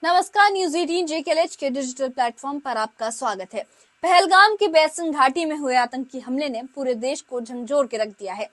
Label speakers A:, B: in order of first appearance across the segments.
A: नमस्कार, news 18 JKLH के digital platform पर आपका स्वागत है। पहलगाम की बैसन घाटी में हुए आतंकी हमले ने पूरे देश को झंझोर के रख दिया है।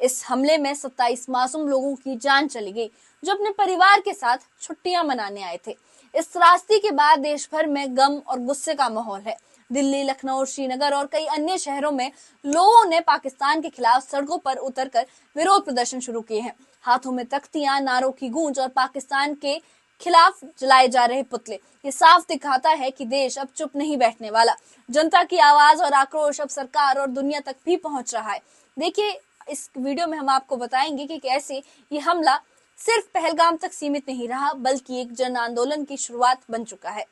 A: इस हमले में 27 मासूम लोगों की जान चली गई, जो अपने परिवार के साथ छुट्टियां मनाने आए थे। इस त्रासदी के बाद देश भर में गम और गुस्से का माहौल है। दिल्ली, लखनऊ, श्रीनगर और कई अन्य शहरों में लोगों ने पाकिस्तान के खिलाफ सड़कों पर उतरकर विरोध प्रदर्शन शुरू किए हैं। हाथों में तख्तियां, नारों की गूंज और पाकिस्तान के खिलाफ जलाए जा रहे पुतले ये साफ दिखाता है कि देश अब चुप नहीं बैठने वाला। जनता की आवाज और आक्रोश अब सरकार और दुनिया तक भी पहुंच रहा है। देखिए, इस वीडियो में हम आपको बताएंगे कि कैसे ये हमला सिर्फ पहलगाम तक सीमित नहीं रहा, बल्कि एक जन आंदोलन की शुरुआत बन चुका है।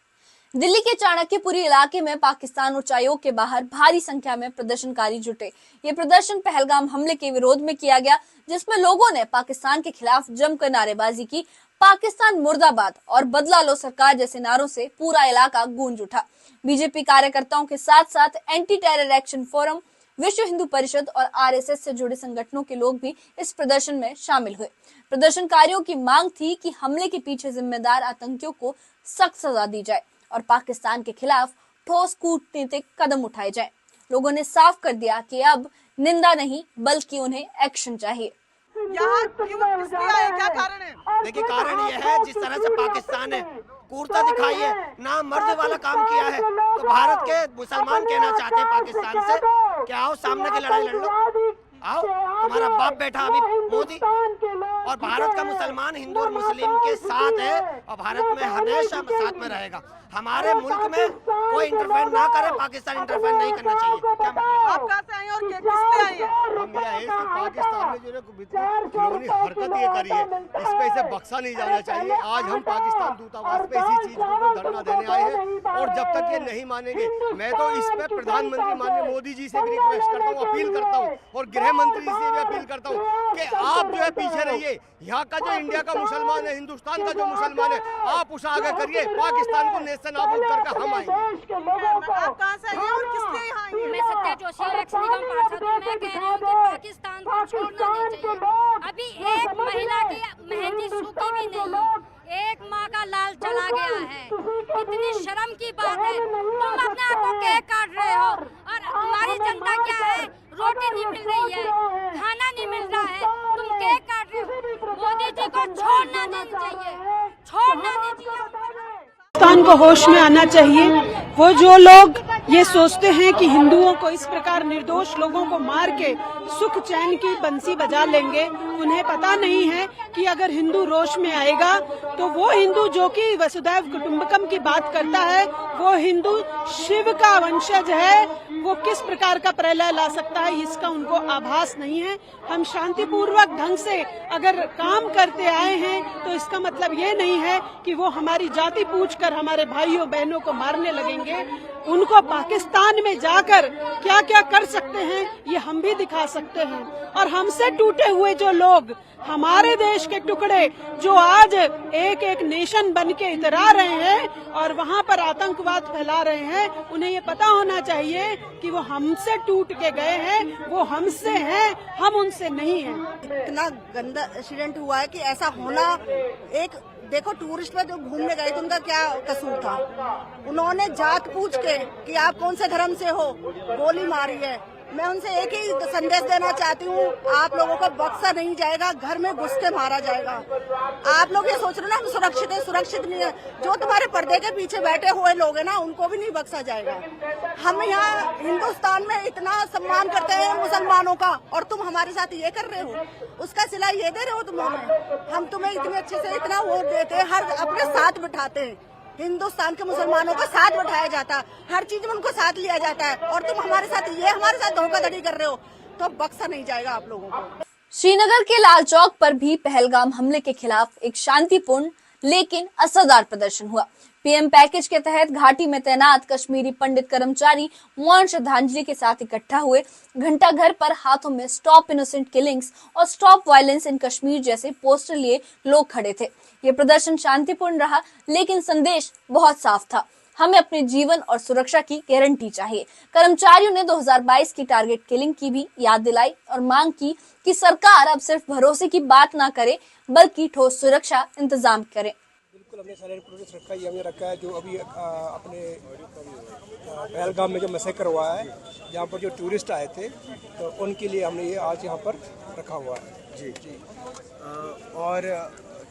A: दिल्ली के चाणक्यपुरी इलाके में पाकिस्तान उच्चायोग के बाहर भारी संख्या में प्रदर्शनकारी जुटे। ये प्रदर्शन पहलगाम हमले के विरोध में किया गया, जिसमें लोगों ने पाकिस्तान के खिलाफ जमकर नारेबाजी की। पाकिस्तान मुर्दाबाद और बदला लो सरकार जैसे नारों से पूरा इलाका गूंज उठा। बीजेपी कार्यकर्ताओं के साथ साथ एंटी टेरर एक्शन फोरम, विश्व हिंदू परिषद और RSS से जुड़े संगठनों के लोग भी इस प्रदर्शन में शामिल हुए। प्रदर्शनकारियों की मांग थी कि हमले के पीछे जिम्मेदार आतंकियों को सख्त सजा दी जाए और पाकिस्तान के खिलाफ ठोस कूटनीतिक कदम उठाए जाएं। लोगों ने साफ कर दिया कि अब निंदा नहीं, बल्कि उन्हें एक्शन चाहिए।
B: यहाँ क्यों किसलिए आए, क्या कारण है?
C: देखिए, कारण यह है जिस तरह से पाकिस्तान ने क्रूरता दिखाई है, ना मर्द वाला काम किया है, तो भारत के मुसलमान कहना चाहते हैं पाकिस्तान से कि आओ सामने की लड़ाई लड़ लो, आओ, तुम्हारा बाप बैठा अभी मोदी, और भारत का मुसलमान हिंदू और मुस्लिम के साथ है और भारत में हमेशा साथ में रहेगा। हमारे मुल्क में कोई इंटरफेयर ना करे, पाकिस्तान इंटरफेयर नहीं करना चाहिए। क्या
B: आप कहाँ से आए और किसलिए आए हैं?
D: हम यह है कि पाकिस्तान ने जो खिलौनी हरकत ये करी है, इस पे इसे बख्शा नहीं जाना चाहिए। आज हम पाकिस्तान दूतावास पे इसी चीज को धरना देने आए हैं और जब तक ये नहीं मानेंगे, मैं तो इस पे प्रधानमंत्री माननीय मोदी जी से भी रिक्वेस्ट करता हूँ, अपील करता हूँ और गृह मंत्री से भी अपील करता हूँ कि आप जो है पीछे रहिए। यहाँ का जो इंडिया का मुसलमान है, हिंदुस्तान का जो मुसलमान है, आप उसे आगे करिए। पाकिस्तान को नेस्तनाबूद करके हम आएंगे।
B: आप कहाँ से आए और किसलिए यहाँ आए?
E: मैं सत्या जोशी एक्स निगम पार्षद हूँ। मैं कह रही हूँ कि पाकिस्तान को छोड़ना नहीं चाहिए। अभी एक महिला की मेहंदी सूखी भी नहीं, एक माँ का लाल चला गया है। कितनी शर्म की बात है। तुम अपने आप को केक काट रहे हो और हमारी जनता क्या है, रोटी नहीं मिल रही है, खाना नहीं मिल रहा है, तुम केक काट रहे हो। मोदी जी को छोड़ना नहीं चाहिए, छोड़ना नहीं चाहिए।
F: पाकिस्तान को होश में आना चाहिए। वो जो लोग ये सोचते हैं कि हिंदुओं को इस प्रकार निर्दोष लोगों को मार के सुख चैन की बंसी बजा लेंगे, उन्हें पता नहीं है कि अगर हिंदू रोष में आएगा तो वो हिंदू जो कि वसुधैव कुटुंबकम की बात करता है, वो हिंदू शिव का वंशज है, वो किस प्रकार का प्रलय ला सकता है, इसका उनको आभास नहीं है। हम शांतिपूर्वक ढंग से अगर काम करते आए हैं तो इसका मतलब ये नहीं है कि वो हमारी जाति पूछकर हमारे भाइयों बहनों को मारने लगेंगे। उनको पाकिस्तान में जाकर क्या क्या कर सकते हैं ये हम भी दिखा सकते हैं। और हमसे टूटे हुए जो लोग, हमारे देश के टुकड़े जो आज एक एक नेशन बन के इतरा रहे हैं और वहाँ पर आतंकवाद फैला रहे हैं, उन्हें ये पता होना चाहिए कि वो हमसे टूट के गए हैं, वो हमसे हैं, हम उनसे नहीं हैं।
G: इतना गंदा एक्सीडेंट हुआ है कि ऐसा होना, एक देखो टूरिस्ट में जो घूमने गए थे उनका क्या कसूर था। उन्होंने जात पूछ के कि आप कौन से धर्म से हो, गोली मारी है। मैं उनसे एक ही संदेश देना चाहती हूँ, आप लोगों को बख्शा नहीं जाएगा, घर में घुस के मारा जाएगा। आप लोग ये सोच रहे हो ना हम सुरक्षित है, सुरक्षित नहीं है। जो तुम्हारे पर्दे के पीछे बैठे हुए लोग हैं ना, उनको भी नहीं बख्शा जाएगा। हम यहाँ हिंदुस्तान में इतना सम्मान करते हैं मुसलमानों का और तुम हमारे साथ ये कर रहे हो, उसका सिला ये दे रहे हो तुम हमें। हम तुम्हें इतने अच्छे से इतना वोट देते हैं, हर अपने साथ बिठाते हैं। हिंदुस्तान के मुसलमानों का साथ बैठाया जाता है, हर चीज में उनको साथ लिया जाता है और तुम हमारे साथ धोखाधड़ी कर रहे हो, तो बख्शा नहीं जाएगा आप लोगों को।
A: श्रीनगर के लाल चौक पर भी पहलगाम हमले के खिलाफ एक शांतिपूर्ण लेकिन असरदार प्रदर्शन हुआ। PM पैकेज के तहत घाटी में तैनात कश्मीरी पंडित कर्मचारी मौन श्रद्धांजलि के साथ इकट्ठा हुए। घंटा घर पर हाथों में स्टॉप इनोसेंट किलिंग्स और स्टॉप वायलेंस इन कश्मीर जैसे पोस्टर लिए लोग खड़े थे। ये प्रदर्शन शांतिपूर्ण रहा, लेकिन संदेश बहुत साफ था। हमें अपने जीवन और सुरक्षा की गारंटी चाहिए। कर्मचारियों ने 2022 की टारगेट किलिंग की भी याद दिलाई और मांग की कि सरकार अब सिर्फ भरोसे की बात ना करे, बल्कि ठोस सुरक्षा इंतजाम करे।
H: बिल्कुल हमने साइलेंट प्रोटेस्ट रखा है। ये हमने रखा है जो अभी अपने पहलगाम में जो मैसेकर हुआ है, जहाँ पर जो टूरिस्ट आए थे, तो उनके लिए हमने ये आज यहाँ पर रखा हुआ है।
I: जी जी। और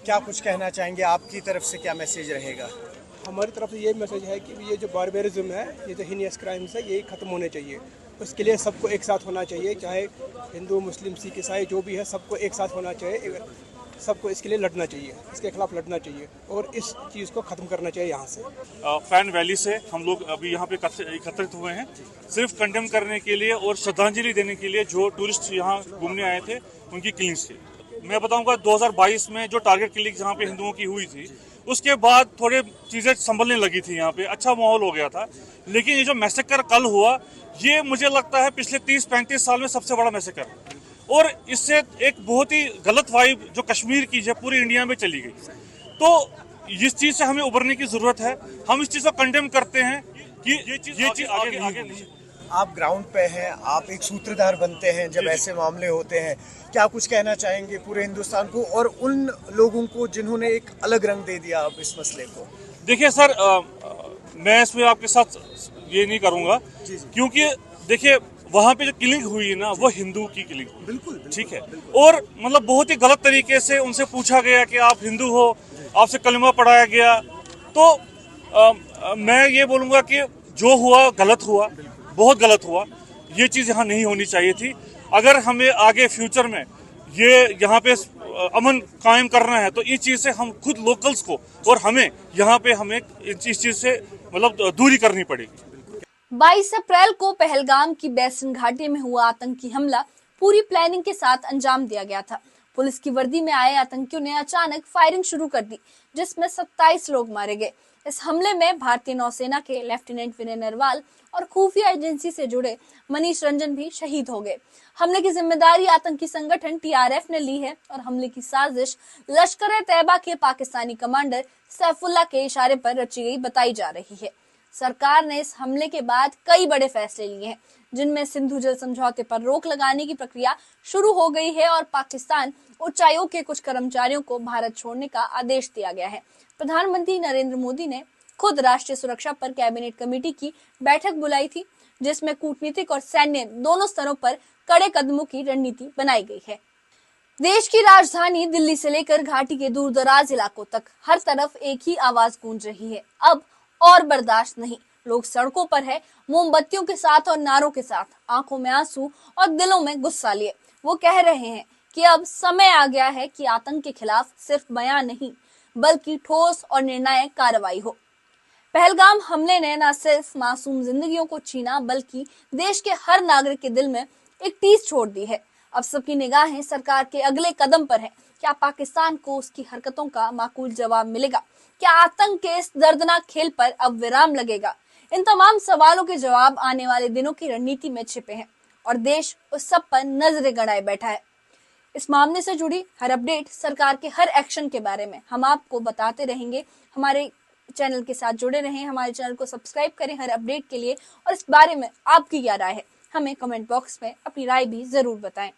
I: क्या कुछ कहना चाहेंगे, आपकी तरफ से क्या मैसेज रहेगा?
H: हमारी तरफ से ये मैसेज है कि ये जो बारबेरिज्म है, ये जो हीनियस क्राइम्स है, ये ख़त्म होने चाहिए। उसके लिए सबको एक साथ होना चाहिए, चाहे हिंदू, मुस्लिम, सिख, ईसाई जो भी है, सबको एक साथ होना चाहिए। सबको इसके लिए लड़ना चाहिए, इसके खिलाफ लड़ना चाहिए और इस चीज़ को ख़त्म करना चाहिए। यहाँ से
J: फैन वैली से हम लोग अभी यहाँ पे एकत्रित हुए हैं, सिर्फ कंडेम करने के लिए और श्रद्धांजलि देने के लिए जो टूरिस्ट यहाँ घूमने आए थे उनकी किलिंग्स की। मैं बताऊंगा 2022 में जो टारगेट किलिंग यहाँ पे हिंदुओं की हुई थी, उसके बाद थोड़े चीज़ें संभलने लगी थी, यहाँ पे अच्छा माहौल हो गया था। लेकिन ये जो मैसेकर कल हुआ, ये मुझे लगता है पिछले 30-35 साल में सबसे बड़ा मैसेकर, और इससे एक बहुत ही गलत वाइब जो कश्मीर की है पूरी इंडिया में चली गई। तो इस चीज़ से हमें उभरने की जरूरत है। हम इस चीज़ को कंडेम करते हैं कि ये चीज़ आगे नहीं।
I: आप ग्राउंड पे हैं, आप एक सूत्रधार बनते हैं जब ऐसे मामले होते हैं, क्या कुछ कहना चाहेंगे पूरे हिंदुस्तान को और उन लोगों को जिन्होंने एक अलग रंग दे दिया अब इस मसले को?
J: देखिए सर, मैं इसमें आपके साथ ये नहीं करूंगा, क्योंकि देखिए वहाँ पे जो किलिंग हुई है ना, वो हिंदू की किलिंग, बिल्कुल ठीक है। और मतलब बहुत ही गलत तरीके से उनसे पूछा गया कि आप हिंदू हो, आपसे कलमा पढ़ाया गया। तो मैं ये बोलूँगा कि जो हुआ गलत हुआ, बहुत गलत हुआ। ये चीज़ यहाँ नहीं होनी चाहिए थी। अगर हमें आगे फ्यूचर में ये यहाँ पे अमन कायम करना है, तो इस चीज़ से हम खुद लोकल्स को और हमें यहाँ पे हमें इस चीज़ से मतलब दूरी करनी पड़ेगी।
A: 22 अप्रैल को पहलगाम की बैसन घाटी में हुआ आतंकी हमला पूरी प्लानिंग के साथ अंजाम दिया गया था। पुलिस की वर्दी में आए आतंकियों ने अचानक फायरिंग शुरू कर दी, जिसमें 27 लोग मारे गए। इस हमले में भारतीय नौसेना के लेफ्टिनेंट विनय नरवाल और खुफिया एजेंसी से जुड़े मनीष रंजन भी शहीद हो गए। हमले की जिम्मेदारी आतंकी संगठन TRF ने ली है और हमले की साजिश लश्कर-ए-तैयबा के पाकिस्तानी कमांडर सैफुल्लाह के इशारे पर रची गई बताई जा रही है। सरकार ने इस हमले के बाद कई बड़े फैसले लिए हैं, जिनमें सिंधु जल समझौते पर रोक लगाने की प्रक्रिया शुरू हो गई है और पाकिस्तान उच्चायोग के कुछ कर्मचारियों को भारत छोड़ने का आदेश दिया गया है। प्रधानमंत्री नरेंद्र मोदी ने खुद राष्ट्रीय सुरक्षा पर कैबिनेट कमेटी की बैठक बुलाई थी, जिसमें कूटनीतिक और सैन्य दोनों स्तरों पर कड़े कदमों की रणनीति बनाई गई है। देश की राजधानी दिल्ली से लेकर घाटी के दूर दराज इलाकों तक हर तरफ एक ही आवाज गूंज रही है, अब और बर्दाश्त नहीं। लोग सड़कों पर है, मोमबत्तियों के साथ और नारों के साथ, आंखों में आंसू और दिलों में गुस्सा लिए। वो कह रहे हैं कि अब समय आ गया है कि आतंक के खिलाफ सिर्फ बयान नहीं, बल्कि ठोस और निर्णायक कार्रवाई हो। पहलगाम हमले ने न सिर्फ मासूम जिंदगियों को छीना, बल्कि देश के हर नागरिक के दिल में एक टीस छोड़ दी है। अब सबकी निगाहें सरकार के अगले कदम पर है। क्या पाकिस्तान को उसकी हरकतों का माकूल जवाब मिलेगा? क्या आतंक के इस दर्दनाक खेल पर अब विराम लगेगा? इन तमाम सवालों के जवाब आने वाले दिनों की रणनीति में छिपे हैं और देश उस सब पर नजरें गड़ाए बैठा है। इस मामले से जुड़ी हर अपडेट, सरकार के हर एक्शन के बारे में हम आपको बताते रहेंगे। हमारे चैनल के साथ जुड़े रहें, हमारे चैनल को सब्सक्राइब करें हर अपडेट के लिए, और इस बारे में आपकी क्या राय है हमें कमेंट बॉक्स में अपनी राय भी जरूर बताएं।